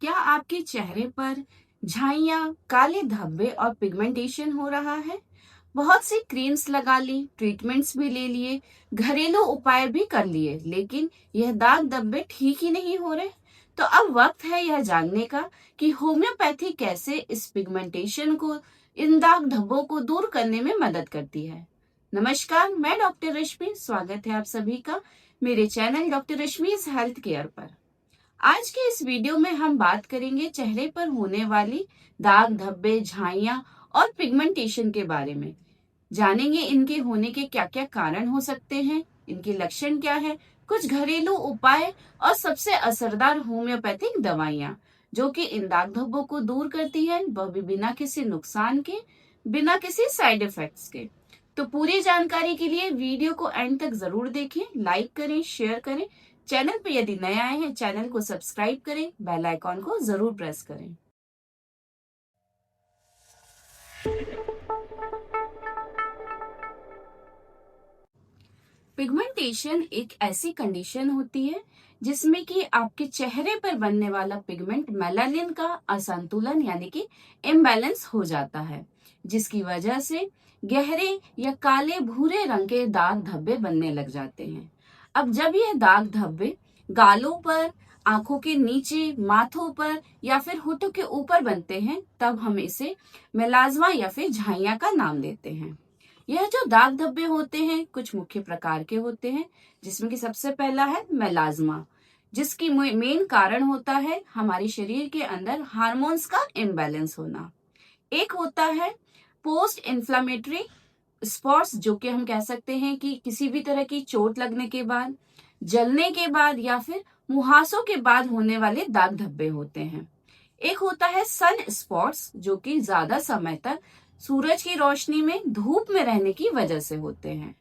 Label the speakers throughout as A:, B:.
A: क्या आपके चेहरे पर झाइयाँ, काले धब्बे और पिगमेंटेशन हो रहा है? बहुत सी क्रीम्स लगा ली, ट्रीटमेंट्स भी ले लिए, घरेलू उपाय भी कर लिए, लेकिन यह दाग धब्बे ठीक ही नहीं हो रहे। तो अब वक्त है यह जानने का कि होम्योपैथी कैसे इस पिगमेंटेशन को, इन दाग धब्बों को दूर करने में मदद करती है। नमस्कार, मैं डॉक्टर रश्मि। स्वागत है आप सभी का मेरे चैनल डॉक्टर रश्मि हेल्थ केयर पर। आज के इस वीडियो में हम बात करेंगे चेहरे पर होने वाली दाग धब्बे, झाइयाँ और पिगमेंटेशन के बारे में। जानेंगे इनके होने के क्या क्या कारण हो सकते हैं, इनके लक्षण क्या है, कुछ घरेलू उपाय और सबसे असरदार होम्योपैथिक दवाइयाँ जो कि इन दाग धब्बों को दूर करती हैं, वह भी बिना किसी नुकसान के, बिना किसी साइड इफेक्ट्स के। तो पूरी जानकारी के लिए वीडियो को एंड तक जरूर देखें, लाइक करें, शेयर करें। चैनल पर यदि नए आए हैं, चैनल को सब्सक्राइब करें, बेल आइकॉन को जरूर प्रेस करें। पिगमेंटेशन एक ऐसी कंडीशन होती है जिसमें कि आपके चेहरे पर बनने वाला पिगमेंट मेलानिन का असंतुलन यानी कि इम्बैलेंस हो जाता है, जिसकी वजह से गहरे या काले भूरे रंग के दाग धब्बे बनने लग जाते हैं। अब जब ये दाग धब्बे गालों पर, आंखों के नीचे, माथों पर या फिर होठों के ऊपर बनते हैं, तब हम इसे मेलाज्मा या फिर झाइयाँ का नाम देते हैं। यह जो दाग धब्बे होते हैं कुछ मुख्य प्रकार के होते हैं, जिसमें कि सबसे पहला है मेलाज्मा, जिसकी मेन कारण होता है हमारे शरीर के अंदर हार्मोन्स का इम्बैलेंस होना। एक होता है पोस्ट इन्फ्लामेटरी स्पॉट्स, जो कि हम कह सकते हैं कि किसी भी तरह की चोट लगने के बाद, जलने के बाद या फिर मुहासों के बाद होने वाले दाग धब्बे होते हैं। एक होता है सन स्पॉट्स, जो कि ज्यादा समय तक सूरज की रोशनी में, धूप में रहने की वजह से होते हैं।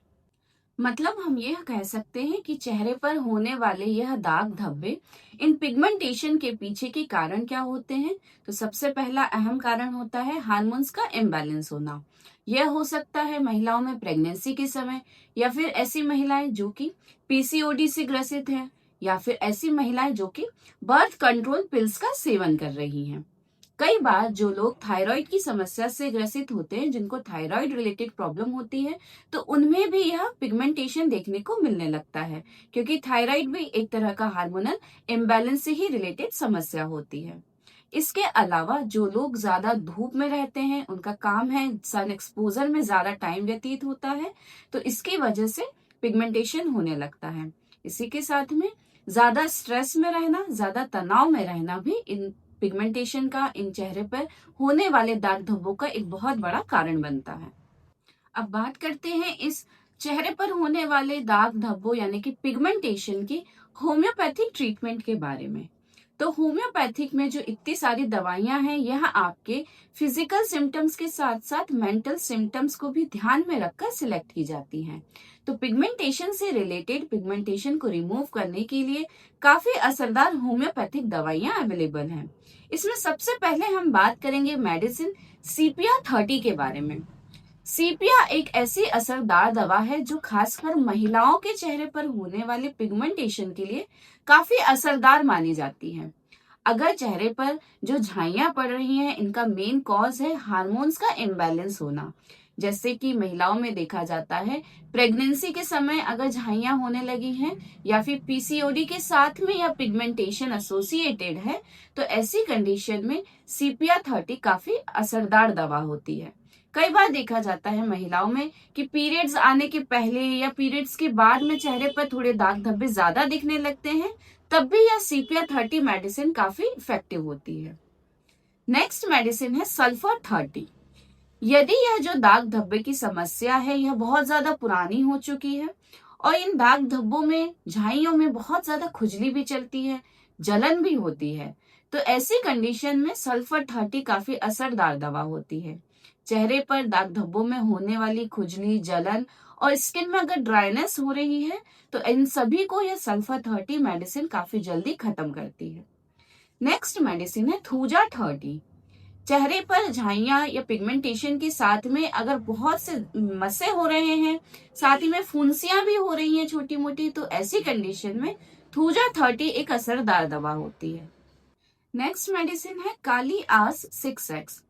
A: मतलब हम यह कह सकते हैं कि चेहरे पर होने वाले यह दाग धब्बे, इन पिगमेंटेशन के पीछे के कारण क्या होते हैं। तो सबसे पहला अहम कारण होता है हार्मोन्स का इम्बैलेंस होना। यह हो सकता है महिलाओं में प्रेगनेंसी के समय, या फिर ऐसी महिलाएं जो कि पीसीओडी से ग्रसित है, या फिर ऐसी महिलाएं जो कि बर्थ कंट्रोल पिल्स का सेवन कर रही हैं। कई बार जो लोग थायराइड की समस्या से ग्रसित होते हैं, जिनको थायराइड रिलेटेड प्रॉब्लम होती है, तो उनमें भी यह पिगमेंटेशन देखने को मिलने लगता है, क्योंकि थायराइड भी एक तरह का हार्मोनल इम्बैलेंस से ही रिलेटेड समस्या होती है। इसके अलावा जो लोग ज्यादा धूप में रहते हैं, उनका काम है सन एक्सपोजर में ज्यादा टाइम व्यतीत होता है, तो इसकी वजह से पिगमेंटेशन होने लगता है। इसी के साथ में ज्यादा स्ट्रेस में रहना, ज्यादा तनाव में रहना भी इन पिगमेंटेशन का, इन चेहरे पर होने वाले दाग धब्बों का एक बहुत बड़ा कारण बनता है। अब बात करते हैं इस चेहरे पर होने वाले दाग धब्बों यानी कि पिगमेंटेशन की होम्योपैथिक ट्रीटमेंट के बारे में। तो होम्योपैथिक में जो इतनी सारी दवाइयां हैं, यह आपके फिजिकल सिम्टम्स के साथ साथ मेंटल सिम्टम्स को भी ध्यान में रखकर सिलेक्ट की जाती हैं। तो पिगमेंटेशन से रिलेटेड, पिगमेंटेशन को रिमूव करने के लिए काफी असरदार होम्योपैथिक दवाइयां अवेलेबल हैं। इसमें सबसे पहले हम बात करेंगे मेडिसिन सीपिया 30 के बारे में। सीपिया एक ऐसी असरदार दवा है जो खासकर महिलाओं के चेहरे पर होने वाले पिगमेंटेशन के लिए काफी असरदार मानी जाती है। अगर चेहरे पर जो झाइयां पड़ रही हैं, इनका मेन कॉज है हार्मोन्स का इम्बैलेंस होना। जैसे कि महिलाओं में देखा जाता है, प्रेगनेंसी के समय अगर झाइयां होने लगी हैं, या फिर पीसीओडी के साथ में या पिगमेंटेशन एसोसिएटेड है, तो ऐसी कंडीशन में सीपिया 30 काफी असरदार दवा होती है। कई बार देखा जाता है महिलाओं में कि पीरियड्स आने के पहले या पीरियड्स के बाद में चेहरे पर थोड़े दाग धब्बे ज्यादा दिखने लगते हैं, तब भी यह सीपिया 30 मेडिसिन काफी इफेक्टिव होती है। नेक्स्ट मेडिसिन है सल्फर 30। यदि यह जो दाग धब्बे की समस्या है, यह बहुत ज्यादा पुरानी हो चुकी है और इन दाग धब्बों में, झाइयों में बहुत ज्यादा खुजली भी चलती है, जलन भी होती है, तो ऐसी कंडीशन में सल्फर 30 काफी असरदार दवा होती है। चेहरे पर दाग धब्बों में होने वाली खुजली, जलन और स्किन में अगर ड्राइनेस हो रही है, तो इन सभी को यह सल्फर 30 मेडिसिन काफी जल्दी खत्म करती है। नेक्स्ट मेडिसिन है थूजा 30। चेहरे पर झाइयां या पिगमेंटेशन के साथ में अगर बहुत से मसे हो रहे हैं, साथ ही में फुंसियां भी हो रही हैं छोटी मोटी, तो ऐसी कंडीशन में थूजा 30 एक असरदार दवा होती है। नेक्स्ट मेडिसिन है काली आस 6X।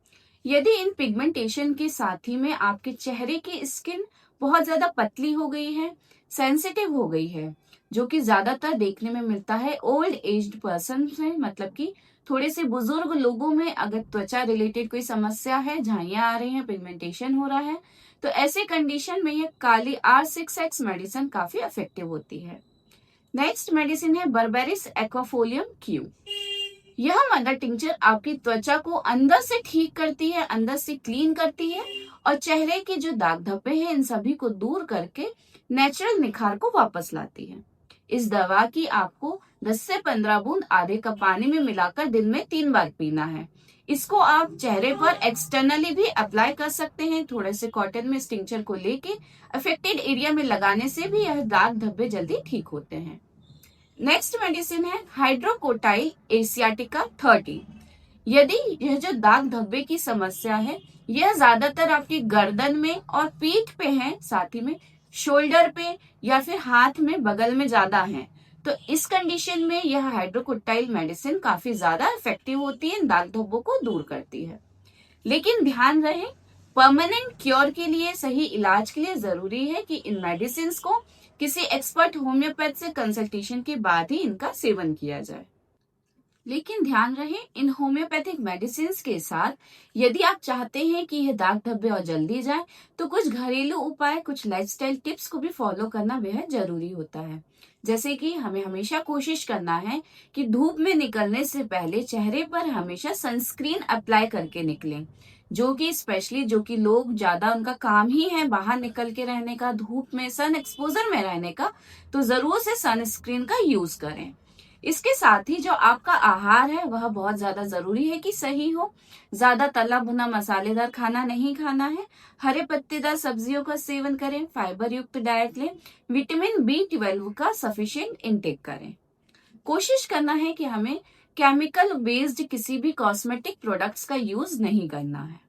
A: यदि इन पिगमेंटेशन के साथ ही में आपके चेहरे की स्किन बहुत ज्यादा पतली हो गई है, सेंसिटिव हो गई है, जो कि ज्यादातर देखने में मिलता है ओल्ड एज्ड पर्सन में, मतलब कि थोड़े से बुजुर्ग लोगों में अगर त्वचा रिलेटेड कोई समस्या है, झाइयां आ रही हैं, पिगमेंटेशन हो रहा है, तो ऐसे कंडीशन में ये काली R6X मेडिसिन काफी इफेक्टिव होती है। नेक्स्ट मेडिसिन है बर्बेरिस एक्वाफोलियम क्यू। यह मदर टिंचर आपकी त्वचा को अंदर से ठीक करती है, अंदर से क्लीन करती है और चेहरे के जो दाग धब्बे हैं इन सभी को दूर करके नेचुरल निखार को वापस लाती है। इस दवा की आपको 10 से 15 बूंद आधे कप पानी में मिलाकर दिन में 3 बार पीना है। इसको आप चेहरे पर एक्सटर्नली भी अप्लाई कर सकते हैं। थोड़े से कॉटन में इस टिंचर को लेके अफेक्टेड एरिया में लगाने से भी यह दाग धब्बे जल्दी ठीक होते हैं। नेक्स्ट मेडिसिन है हाइड्रोकोटाइल एशियाटिका 30। यदि यह जो दाग धब्बे की समस्या है यह ज्यादातर आपकी गर्दन में और पीठ पे है, साथ ही में शोल्डर पे या फिर हाथ में बगल में ज्यादा है, तो इस कंडीशन में यह हाइड्रोकोटाइल मेडिसिन काफी ज्यादा इफेक्टिव होती है, दाग धब्बों को दूर करती है। लेकिन ध्यान रहे, परमानेंट क्योर के लिए, सही इलाज के लिए जरूरी है कि इन मेडिसिन को किसी एक्सपर्ट होम्योपैथ से कंसल्टेशन के बाद ही इनका सेवन किया जाए। लेकिन ध्यान रहे, इन होम्योपैथिक मेडिसिन के साथ यदि आप चाहते हैं कि यह दाग धब्बे और जल्दी जाए, तो कुछ घरेलू उपाय, कुछ लाइफस्टाइल टिप्स को भी फॉलो करना बेहद जरूरी होता है। जैसे कि हमें हमेशा कोशिश करना है कि धूप में निकलने से पहले चेहरे पर हमेशा सनस्क्रीन अप्लाई करके निकलें, जो कि स्पेशली जो कि लोग ज्यादा, उनका काम ही है बाहर निकल के रहने का, धूप में सन एक्सपोजर में रहने का, तो जरूर से सनस्क्रीन का यूज करें। इसके साथ ही जो आपका आहार है वह बहुत ज्यादा जरूरी है कि सही हो। ज्यादा तला भुना मसालेदार खाना नहीं खाना है, हरे पत्तेदार सब्जियों का सेवन करें, फाइबर युक्त डाइट लें, विटामिन B12 का सफिशिएंट इंटेक करें। कोशिश करना है कि हमें केमिकल बेस्ड किसी भी कॉस्मेटिक प्रोडक्ट्स का यूज नहीं करना है।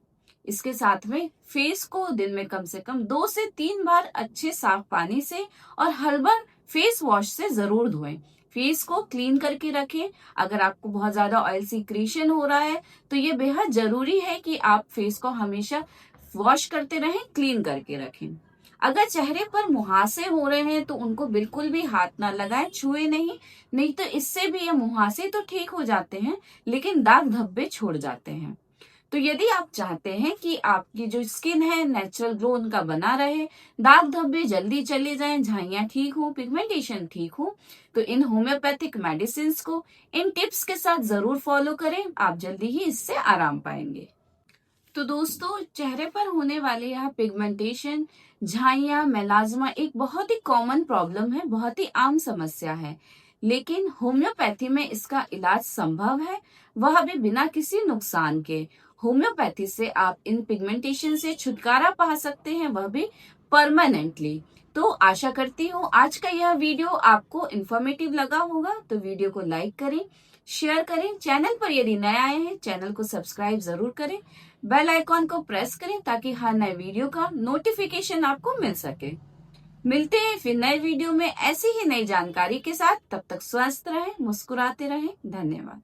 A: इसके साथ में फेस को दिन में कम से कम 2 से 3 बार अच्छे साफ पानी से और हर्बल फेस वॉश से जरूर धोएं। फेस को क्लीन करके रखें। अगर आपको बहुत ज्यादा ऑयल सीक्रेशन हो रहा है तो ये बेहद जरूरी है कि आप फेस को हमेशा वॉश करते रहें, क्लीन करके रखें। अगर चेहरे पर मुहासे हो रहे हैं तो उनको बिल्कुल भी हाथ ना लगाएं, छुए नहीं तो इससे भी ये मुहासे तो ठीक हो जाते हैं लेकिन दाग धब्बे छोड़ जाते हैं। तो यदि आप चाहते हैं कि आपकी जो स्किन है नेचुरल ग्लो उनका बना रहे, दाग धब्बे जल्दी चले जाएं, झाइयां ठीक हो, पिगमेंटेशन ठीक हो, तो इन होम्योपैथिक मेडिसिन को इन टिप्स के साथ जरूर फॉलो करें। आप जल्दी ही इससे आराम पाएंगे। तो दोस्तों, चेहरे पर होने वाले यह पिगमेंटेशन, झाइयां, मेलाज्मा एक बहुत ही कॉमन प्रॉब्लम है, बहुत ही आम समस्या है। लेकिन होम्योपैथी में इसका इलाज संभव है, वह भी बिना किसी नुकसान के। होम्योपैथी से आप इन पिगमेंटेशन से छुटकारा पा सकते हैं, वह भी परमानेंटली। तो आशा करती हूँ आज का यह वीडियो आपको इन्फॉर्मेटिव लगा होगा। तो वीडियो को लाइक करें, शेयर करें, चैनल पर यदि नए आए हैं चैनल को सब्सक्राइब जरूर करें, बेल आइकॉन को प्रेस करें ताकि हर नए वीडियो का नोटिफिकेशन आपको मिल सके। मिलते हैं फिर नए वीडियो में ऐसी ही नई जानकारी के साथ। तब तक स्वस्थ रहें, मुस्कुराते रहें। धन्यवाद।